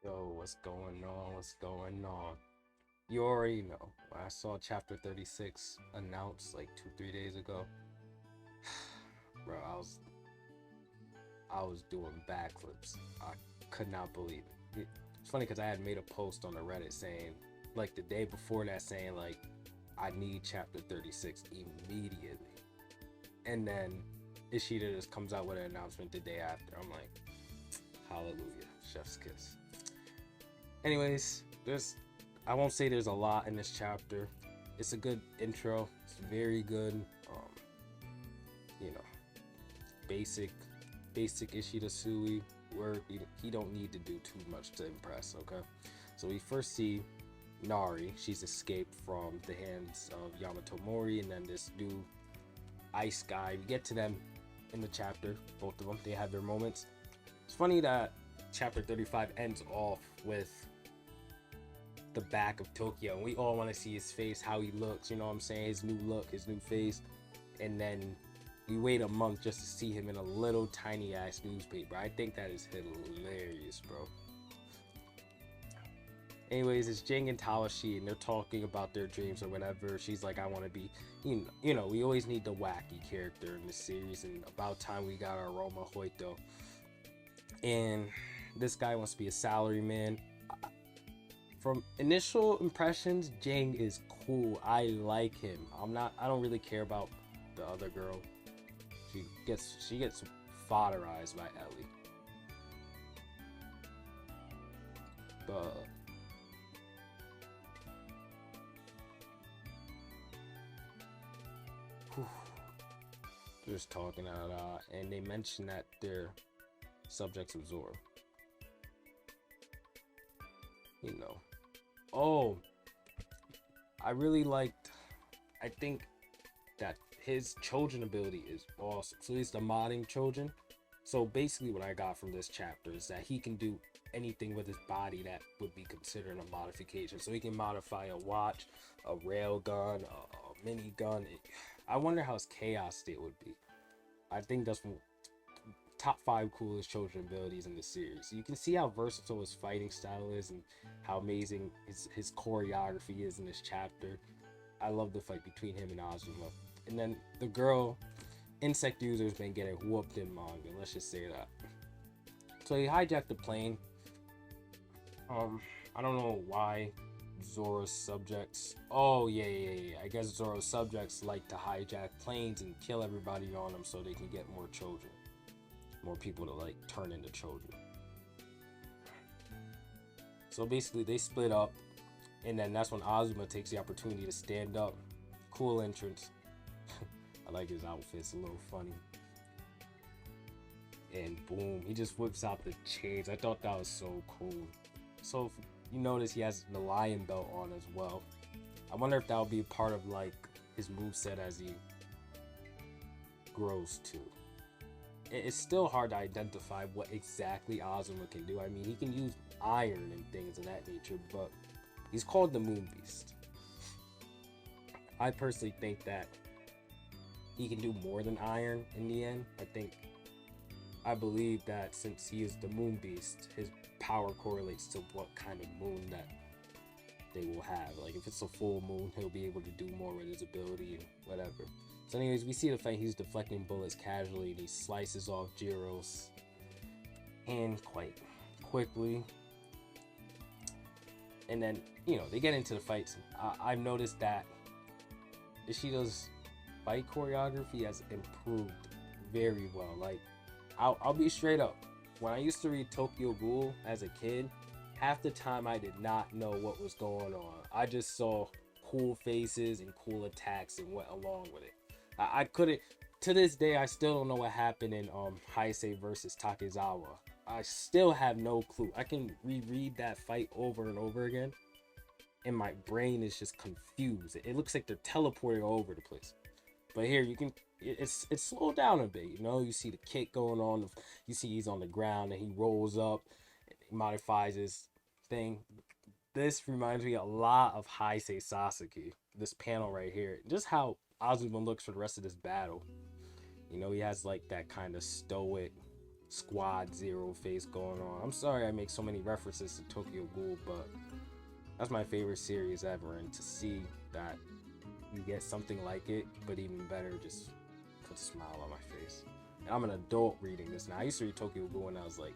Yo, what's going on? What's going on? You already know. When I saw chapter 36 announced like 2, 3 days ago, bro, I was doing backflips. I could not believe it. It's funny because I had made a post on the Reddit saying, like the day before that, saying like I need chapter 36 immediately, and then Ishida just comes out with an announcement the day after. I'm like, hallelujah, chef's kiss. Anyways, I won't say there's a lot in this chapter. It's a good intro. It's very good. You know, basic basic Ishida Sui where he don't need to do too much to impress, okay? So we first see Nari. She's escaped from the hands of Yamato Mori and then this new ice guy. We get to them in the chapter, both of them. They have their moments. It's funny that chapter 35 ends off with the back of Tokyo, and we all want to see his face, how he looks, you know what I'm saying? His new look, his new face. And then we wait a month just to see him in a little tiny ass newspaper. I think that is hilarious, bro. Anyways, it's Jing and Tawashi, and they're talking about their dreams or whatever. She's like, I want to be, we always need the wacky character in the series, and about time we got our Roma Hoito. And this guy wants to be a salaryman. From initial impressions, Jing is cool. I like him. I don't really care about the other girl. She gets fodderized by Ellie. But whew, just talking out, and they mention that they're subjects of Zoro. You know. Oh, I really liked. I think that his Choujin ability is awesome. So he's the modding Choujin. So basically, what I got from this chapter is that he can do anything with his body that would be considered a modification. So he can modify a watch, a rail gun, a mini gun. I wonder how his chaos state would be. I think that's top 5 coolest Choujin abilities in the series. So you can see how versatile his fighting style is and how amazing his choreography is in this chapter. I love the fight between him and Azuma. And then the girl, insect user's been getting whooped in manga. Let's just say that. So he hijacked the plane. I don't know why Zoro's subjects. Oh yeah. I guess Zoro's subjects like to hijack planes and kill everybody on them so they can get more children, more people to like turn into children. So basically, they split up, and then that's when Azuma takes the opportunity to stand up. Cool entrance. I like his outfit, it's a little funny. And boom, he just whips out the chains. I thought that was so cool. So you notice he has the lion belt on as well. I wonder if that'll be a part of like his moveset as he grows too. It's still hard to identify what exactly Azuma can do. I mean, he can use iron and things of that nature, but he's called the Moon Beast. I personally think that he can do more than iron in the end. I believe that since he is the Moon Beast, his power correlates to what kind of moon that they will have. Like if it's a full moon, he'll be able to do more with his ability and whatever. So anyways, we see the fact he's deflecting bullets casually and he slices off Jiro's hand quite quickly. And then, they get into the fights. I've noticed that Ishida's fight choreography has improved very well. Like, I'll be straight up. When I used to read Tokyo Ghoul as a kid, half the time I did not know what was going on. I just saw cool faces and cool attacks and went along with it. I couldn't. To this day, I still don't know what happened in Heisei versus Takezawa. I still have no clue. I can reread that fight over and over again, and my brain is just confused. It looks like they're teleporting all over the place. But here you can, it's slowed down a bit. You see the kick going on. You see he's on the ground and he rolls up, he modifies his thing. This reminds me a lot of Heisei Sasuke. This panel right here, just how Azuma looks for the rest of this battle. He has like that kind of stoic Squad Zero face going on. I'm sorry I make so many references to Tokyo Ghoul, but that's my favorite series ever, and to see that you get something like it, but even better, just puts a smile on my face. And I'm an adult reading this now. I used to read Tokyo Ghoul when I was like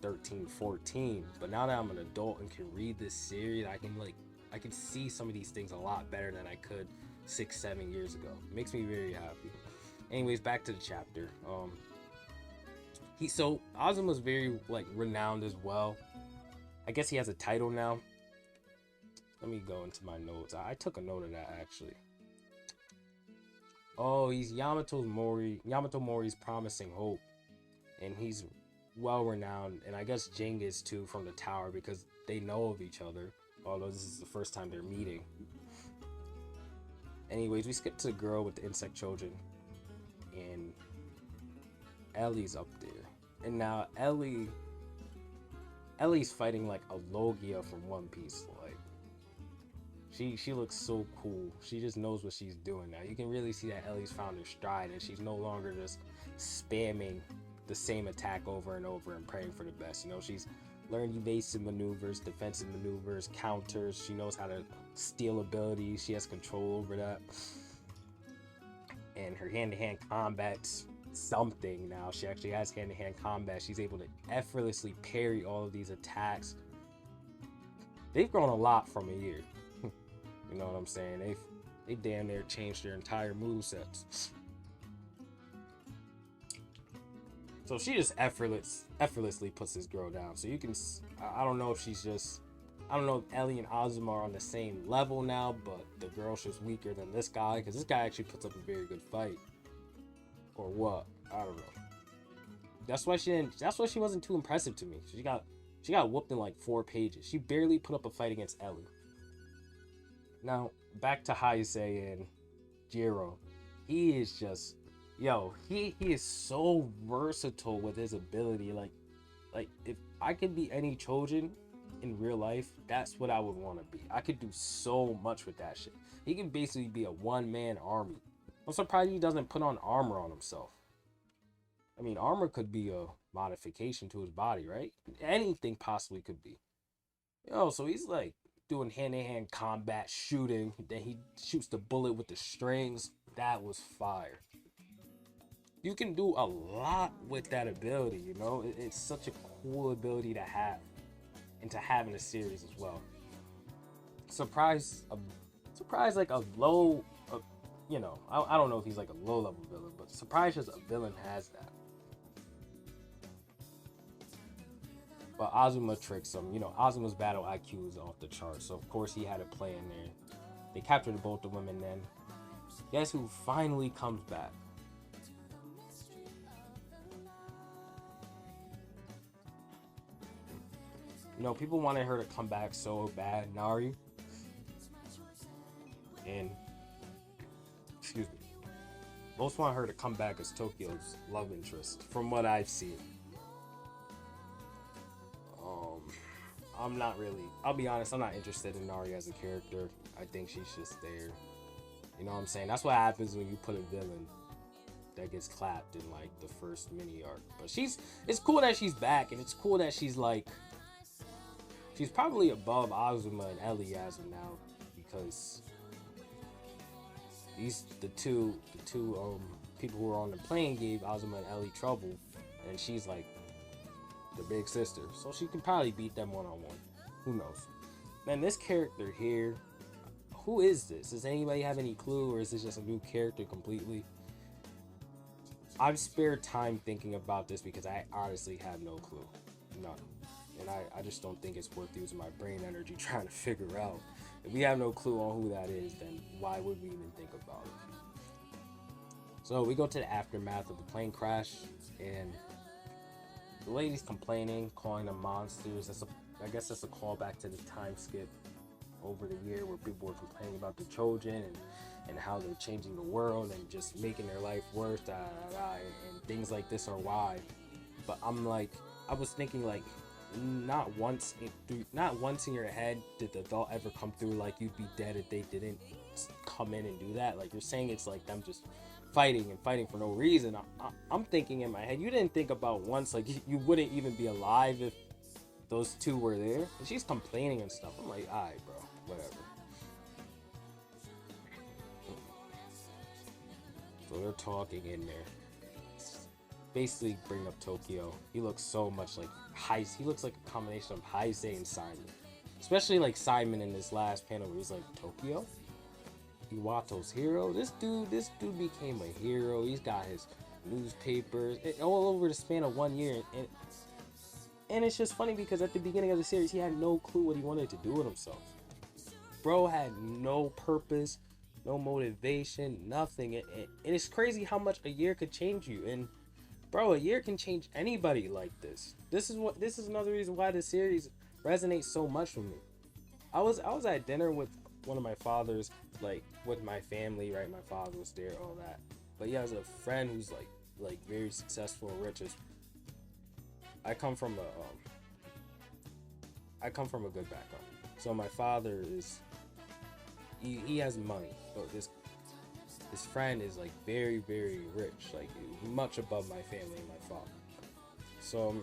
13, 14, but now that I'm an adult and can read this series, I can see some of these things a lot better than I could 6, 7 years ago. It makes me very happy. Anyways, back to the chapter. So Azuma's very like renowned as well. I guess he has a title now. Let me go into my notes. I took a note of that actually. Oh, he's Yamato Mori's promising hope, and he's well renowned. And I guess Jing is too from the tower because they know of each other. Although this is the first time they're meeting. Anyways, we skip to the girl with the insect Choujin, and Ellie's up there. And now Ellie's fighting like a Logia from One Piece. Like she looks so cool. She just knows what she's doing now. You can really see that Ellie's found her stride, and she's no longer just spamming the same attack over and over and praying for the best. You know, she's learned evasive maneuvers, defensive maneuvers, counters. She knows how to steal abilities. She has control over that. And her hand-to-hand combat's something now. She actually has hand-to-hand combat. She's able to effortlessly parry all of these attacks. They've grown a lot from a year. You know what I'm saying? They damn near changed their entire movesets. So she just effortlessly puts this girl down. So you can, I don't know if she's just, I don't know if Ellie and Azuma are on the same level now, but the girl's just weaker than this guy, because this guy actually puts up a very good fight. Or what? I don't know. That's why she wasn't too impressive to me. She got whooped in like 4 pages. She barely put up a fight against Ellie. Now, back to Heise and Jiro. He is just, he is so versatile with his ability. Like if I could be any Choujin in real life, that's what I would want to be. I could do so much with that shit. He can basically be a one-man army. I'm surprised he doesn't put on armor on himself. I mean, armor could be a modification to his body, right? Anything possibly could be. So he's like doing hand-to-hand combat, shooting. Then he shoots the bullet with the strings. That was fire. You can do a lot with that ability, you know? It's such a cool ability to have. And to have in a series as well. Surprise like a low, I don't know if he's like a low-level villain, but surprise as a villain has that. But Azuma tricks him. Azuma's battle IQ is off the charts, so of course he had a play in there. They captured both the women then. Guess who finally comes back? People wanted her to come back so bad, Nari. And, excuse me. Most want her to come back as Tokyo's love interest, from what I've seen. I'll be honest, I'm not interested in Nari as a character. I think she's just there. You know what I'm saying? That's what happens when you put a villain that gets clapped in like the first mini arc. But it's cool that she's back, and it's cool that she's probably above Azuma and Ellie as of now, because the two people who are on the plane gave Azuma and Ellie trouble, and she's like the big sister, so she can probably beat them one-on-one. Who knows? Man, this character here, who is this? Does anybody have any clue, or is this just a new character completely? I've spared time thinking about this because I honestly have no clue. None. And I just don't think it's worth using my brain energy trying to figure out. If we have no clue on who that is, then why would we even think about it? So we go to the aftermath of the plane crash, and the lady's complaining, calling them monsters. I guess that's a callback to the time skip over the year where people were complaining about the Choujin and how they're changing the world and just making their life worse, and things like this are why. But I was thinking not once in your head did the thought ever come through like you'd be dead if they didn't come in and do that. Like, you're saying it's like them just fighting and fighting for no reason. I'm thinking in my head, you didn't think about once, like, you wouldn't even be alive if those two were there. And she's complaining and stuff. I'm like, alright, bro, whatever. So they're talking in there. Basically bring up Tokio. He looks so much like he looks like a combination of Heise and Simon. Especially like Simon in this last panel where he's like, Tokio? Iwato's hero? This dude became a hero. He's got his newspapers all over the span of 1 year. And it's just funny because at the beginning of the series, he had no clue what he wanted to do with himself. Bro had no purpose, no motivation, nothing. And it's crazy how much a year could change you. And bro, a year can change anybody like this. This is another reason why the series resonates so much with me. I was at dinner with one of my fathers, like with my family, right? My father was there, all that. But he has a friend who's like very successful and rich. I come from a good background. So my father is he has money, but this friend is like very, very rich, like much above my family and my father. So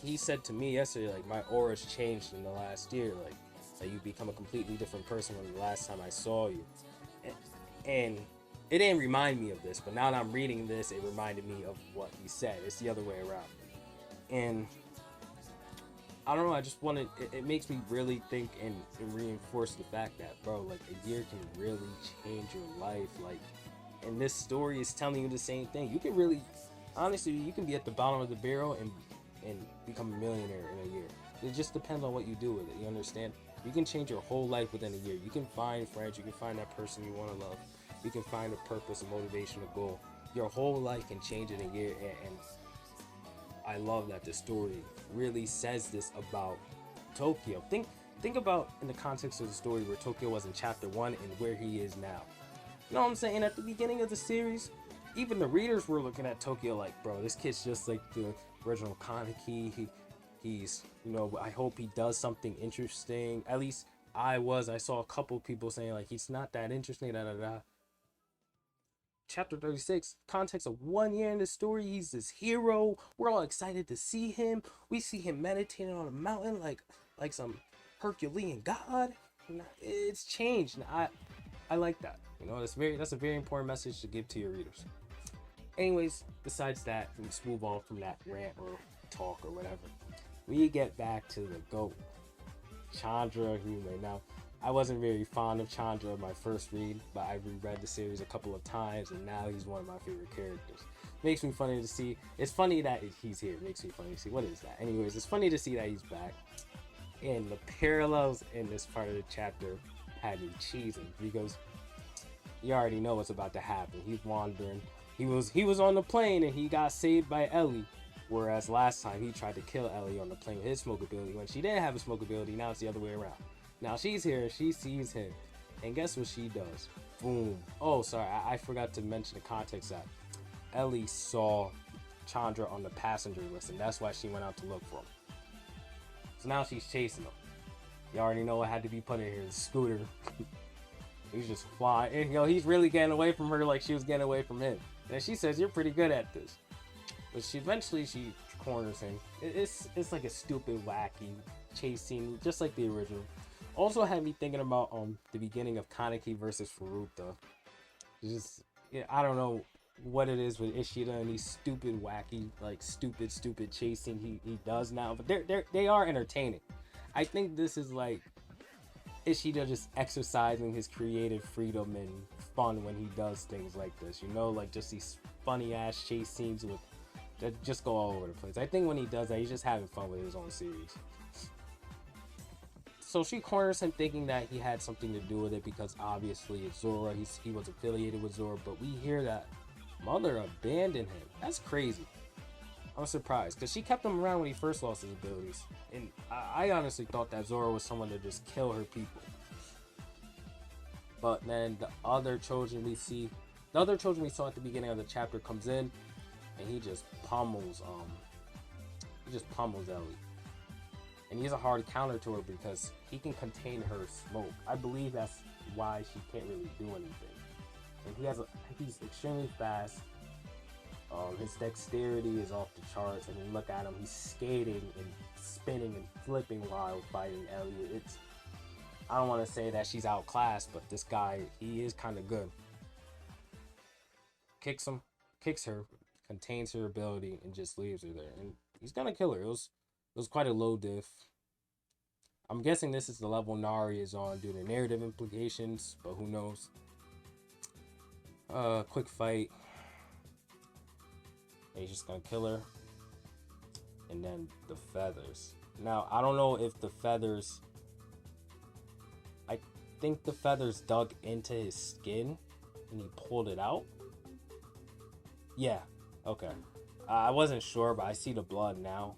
he said to me yesterday, like, my aura's changed in the last year, like you become a completely different person from the last time I saw you. And it didn't remind me of this, but now that I'm reading this, it reminded me of what he said. It's the other way around. And I don't know, I just wanted, it makes me really think and reinforce the fact that, bro, like, a year can really change your life. Like, and this story is telling you the same thing. You can really, honestly, you can be at the bottom of the barrel and become a millionaire in a year. It just depends on what you do with it, you understand? You can change your whole life within a year. You can find friends, you can find that person you want to love. You can find a purpose, a motivation, a goal. Your whole life can change in a year, and I love that the story really says this about Tokio. Think about in the context of the story where Tokio was in chapter 1 and where he is now. You know what I'm saying? At the beginning of the series, even the readers were looking at Tokio like, bro, this kid's just like the original Kaneki. He's, you know, I hope he does something interesting. At least I saw a couple people saying like, he's not that interesting, Chapter 36, context of 1 year in the story, he's this hero. We're all excited to see him. We see him meditating on a mountain like some Herculean god. It's changed. And I like that. You know, that's a very important message to give to your readers. Anyways, besides that, let's move on from that rant or talk or whatever. We get back to the GOAT, Chandra Hume. Now, I wasn't very fond of Chandra in my first read, but I reread the series a couple of times, and now he's one of my favorite characters. Makes me funny to see. It's funny that he's here. Makes me funny to see. What is that? Anyways, it's funny to see that he's back. And the parallels in this part of the chapter had me cheesing because you already know what's about to happen. He's wandering. He was on the plane and he got saved by Ellie. Whereas last time he tried to kill Ellie on the plane with his smoke ability. When she didn't have a smoke ability, now it's the other way around. Now she's here, she sees him, and guess what she does? Boom. Oh, sorry, I forgot to mention the context that Ellie saw Chandra on the passenger list, and that's why she went out to look for him. So now she's chasing him. You already know what had to be put in here, the scooter. He's just flying, and, you know, he's really getting away from her like she was getting away from him. And she says, you're pretty good at this. But eventually she corners him. It's like a stupid, wacky chase scene, just like the original. Also had me thinking about the beginning of Kaneki versus Furuta. Just, yeah, I don't know what it is with Ishida and these stupid, wacky, like stupid chasing he does now, but they are entertaining. I think this is like Ishida just exercising his creative freedom and fun when he does things like this. You know, like just these funny ass chase scenes that just go all over the place. I think when he does that, he's just having fun with his own series. So she corners him thinking that he had something to do with it because obviously it's Zora. He was affiliated with Zora, but we hear that Mother abandoned him. That's crazy. I'm surprised because she kept him around when he first lost his abilities. And I honestly thought that Zora was someone to just kill her people. But then the other Choujin we saw at the beginning of the chapter comes in and he just pummels Ellie. And he's a hard counter to her because he can contain her smoke. I believe that's why she can't really do anything. and he's extremely fast. His dexterity is off the charts. I mean, look at him. He's skating and spinning and flipping while fighting Elliot. I don't want to say that she's outclassed, but this guy, he is kind of good. Kicks her, contains her ability, and just leaves her there. And he's gonna kill her. It was quite a low diff. I'm guessing this is the level Nari is on due to narrative implications, but who knows. Quick fight. And he's just gonna kill her. And then the feathers. Now, I don't know if the feathers... I think the feathers dug into his skin and he pulled it out. Yeah, okay. I wasn't sure, but I see the blood now.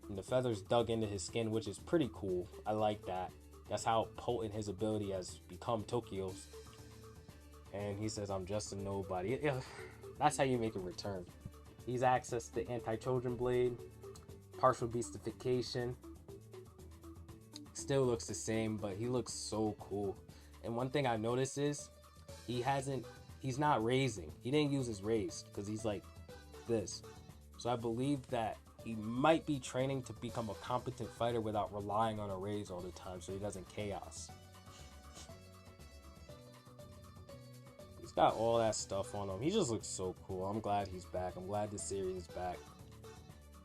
And the feathers dug into his skin, which is pretty cool. I like that. That's how potent his ability has become, Tokio's. And he says, I'm just a nobody. Yeah, that's how you make a return. He's accessed the anti-Choujin blade, partial beastification. Still looks the same, but he looks so cool. And one thing I noticed is he's not raising. He didn't use his raise because he's like this. So I believe that he might be training to become a competent fighter without relying on a raise all the time so he doesn't chaos. He's got all that stuff on him. He just looks so cool. I'm glad he's back. I'm glad the series is back.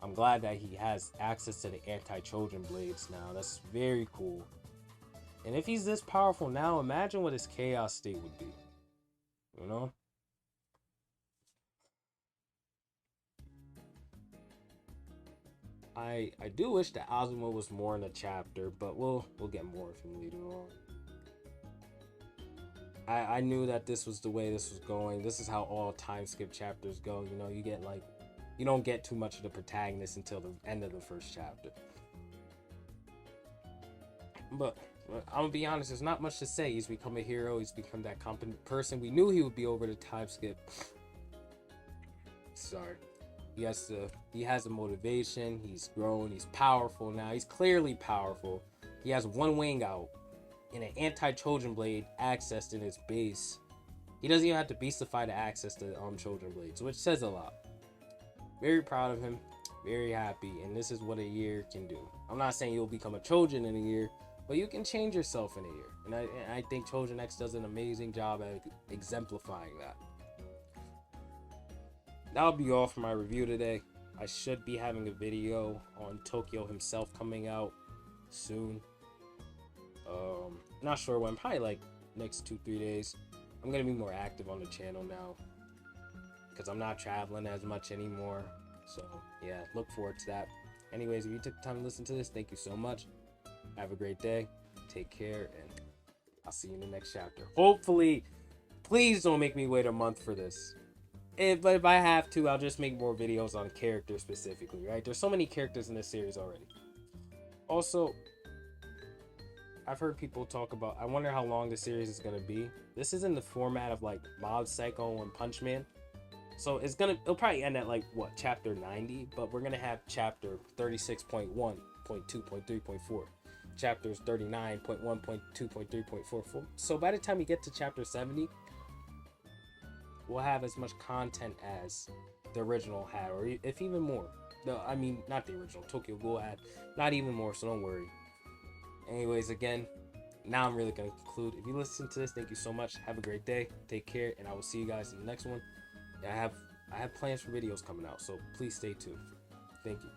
I'm glad that he has access to the anti-Choujin blades now. That's very cool. And if he's this powerful now, imagine what his chaos state would be. You know? I do wish that Azuma was more in the chapter, but we'll get more of him later on. I knew that this was the way this was going. This is how all time skip chapters go. You know, you don't get too much of the protagonist until the end of the first chapter. But I'm gonna be honest, there's not much to say. He's become a hero. He's become that competent person. We knew he would be over the time skip. Sorry. He has a motivation. He's grown. He's powerful now. He's clearly powerful. He has one wing out and an anti-Choujin blade accessed in his base. He doesn't even have to beastify to access the Choujin blades, which says a lot. Very proud of him. Very happy. And this is what a year can do. I'm not saying you'll become a Choujin in a year, but you can change yourself in a year. And I think Choujin X does an amazing job at exemplifying that. That'll be all for my review today. I should be having a video on Tokio himself coming out soon. Not sure when, probably like next 2-3 days. I'm gonna be more active on the channel now because I'm not traveling as much anymore. So yeah, look forward to that. Anyways, if you took the time to listen to this, thank you so much. Have a great day. Take care, and I'll see you in the next chapter. Hopefully, please don't make me wait a month for this. But if I have to, I'll just make more videos on characters specifically, right? There's so many characters in this series already. Also, I've heard people talk about, I wonder how long the series is going to be. This is in the format of like Mob Psycho and Punch Man. So it'll probably end at like, what, chapter 90? But we're going to have chapter 36.1.2.3.4. Chapters 39.1.2.3.44. So by the time we get to chapter 70, we'll have as much content as the original had, or if even more. No, I mean, not the original. Tokyo Ghoul had not even more, so don't worry. Anyways, again, now I'm really going to conclude. If you listen to this, thank you so much. Have a great day. Take care, and I will see you guys in the next one. I have plans for videos coming out, so please stay tuned. Thank you.